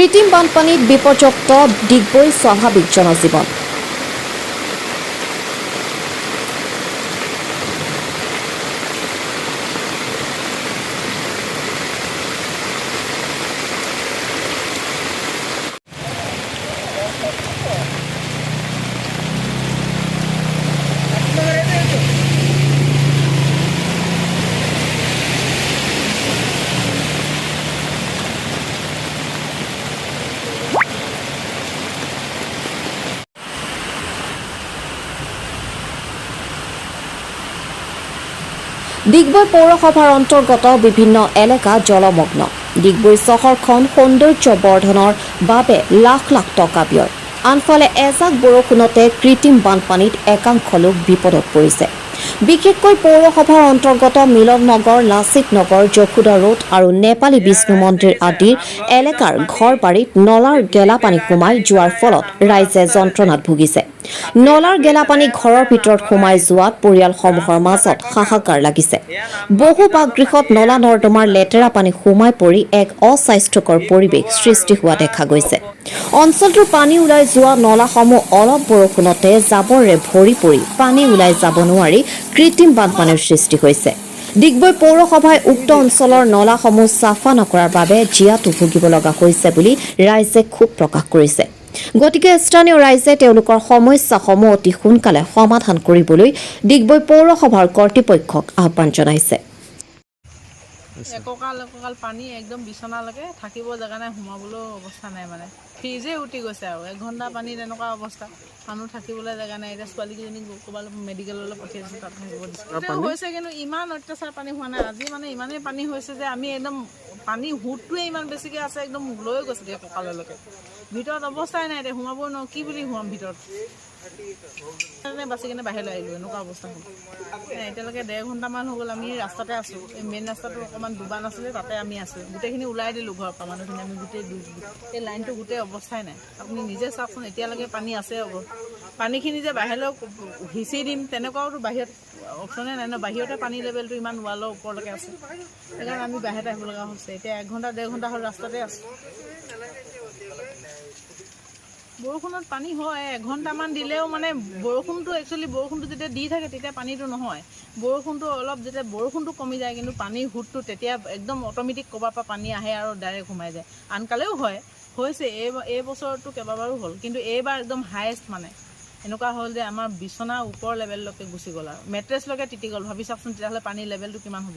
কৃত্ৰিম বানপানীত বিপৰ্যস্ত ডিগবৈ স্বাভাৱিক জনজীৱন। ডিগবৈ পৌৰসভাৰ অন্তৰ্গত বিভিন্ন এলেকা জলমগ্ন। ডিগবৈ চহৰখন সৌন্দৰ্য বৰ্ধনৰ বাবে লাখ লাখ টকা ব্যয়। আনফালে এজাক বৰষুণতে কৃত্ৰিম বানপানীত একাংশ লোক বিপদত পৰিছে। বিশেষকৈ পৌৰসভাৰ অন্তৰ্গত মিলন নগৰ, লাচিত নগৰ, যশোদা ৰোড আৰু নেপালী বিষ্ণু মন্দিৰ আদিৰ এলেকাৰ ঘৰ বাৰীত নলাৰ গেলা পানী সোমাই যোৱাৰ ফলত ৰাইজে যন্ত্ৰণাত ভুগিছে। নলাৰ গেলা পানী ঘৰৰ ভিতৰত সোমাই যোৱাত পৰিয়ালসমূহৰ মাজত হাহাকাৰ লাগিছে। বহু বাসগৃহত নলা নৰ্দমাৰ লেতেৰা পানী সোমাই পৰি এক অস্বাস্থ্যকৰ পৰিৱেশ সৃষ্টি হোৱা দেখা গৈছে। অঞ্চলটোৰ পানী ওলাই যোৱা নলাসমূহ অলপ বৰষুণতে জাবৰেৰে ভৰি পৰি পানী ওলাই যাব নোৱাৰি কৃত্ৰিম বানপানীৰ সৃষ্টি হৈছে। ডিগবৈ পৌৰসভাই উক্ত অঞ্চলৰ নলাসমূহ চাফা নকৰাৰ বাবে জীয়াতু ভুগিব লগা হৈছে বুলি ৰাইজে ক্ষোভ প্ৰকাশ কৰিছে। গতিকে স্থানীয় ৰাইজে তেওঁলোকৰ সমস্যাসমূহ অতি সোনকালে সমাধান কৰিবলৈ ডিগবৈ পৌৰসভাৰ কৰ্তৃপক্ষক আহ্বান জনাইছে। এককাল পানী একদম বিচনালৈকে থাকিব জেগা নাই, সোমাবলৈ অৱস্থা নাই, মানে ফ্ৰিজে উঠি গৈছে আৰু 1 ঘণ্টা পানীত এনেকুৱা অৱস্থা, মানুহ থাকিবলৈ জেগা নাই। এতিয়া ছোৱালীকেইজনীক ক'ৰবালৈ মেডিকেললৈ পঠিয়াইছোঁ, তাত থাকিব দিছোঁ হৈছে, কিন্তু ইমান অত্যাচাৰ পানী হোৱা নাই। আজি মানে ইমানেই পানী হৈছে যে আমি একদম পানী সোঁতটোৱে ইমান বেছিকৈ আছে, একদম লৈ গৈছে কঁকাললৈকে। ভিতৰত অৱস্থাই নাই, এতিয়া সোমাব নোৱাৰোঁ, কি বুলি সোমাম ভিতৰত। বাচি কিনে বাহিৰলৈ আহিলোঁ, এনেকুৱা অৱস্থা হ'ল। এতিয়ালৈকে 1.5 ঘণ্টামান হৈ গ'ল আমি ৰাস্তাতে আছোঁ। এই মেইন ৰাস্তাটো অকণমান ডুবা নাছিলে, তাতে আমি আছোঁ। গোটেইখিনি ওলাই দিলোঁ ঘৰৰ পৰা মানুহখিনি, আমি গোটেই এই লাইনটো গোটেই অৱস্থাই নাই। আপুনি নিজে চাওকচোন, এতিয়ালৈকে পানী আছে। পানীখিনি যে বাহিৰলৈ সিঁচি দিম তেনেকুৱাওতো বাহিৰত অপশ্যনে নাই ন। বাহিৰতে পানী লেভেলটো ইমান ৱালৰ ওপৰলৈকে আছে, সেইকাৰণে আমি বাহিৰতে আহিব লগা হৈছে। এতিয়া 1 ঘণ্টা 1.5 ঘণ্টা হ'ল ৰাস্তাতে আছোঁ। বৰষুণত পানী হয়, 1 ঘণ্টামান দিলেও মানে বৰষুণটো যেতিয়া দি থাকে তেতিয়া পানীটো নহয়। বৰষুণটো অলপ যেতিয়া বৰষুণটো কমি যায়, কিন্তু পানীৰ সোঁতটো তেতিয়া একদম অট'মেটিক ক'ৰবাৰ পৰা পানী আহে আৰু ডাইৰেক্ট সোমাই যায়। আনকালেও হৈছে এই বছৰতো কেইবাবাৰো হ'ল, কিন্তু এইবাৰ একদম হায়েষ্ট। মানে এনেকুৱা হ'ল যে আমাৰ বিচনাৰ ওপৰ লেভেললৈকে গুচি গ'ল আৰু মেট্ৰেছলৈকে তিতি গ'ল। ভাবি চাওকচোন তেতিয়াহ'লে পানীৰ লেভেলটো কিমান হ'ব।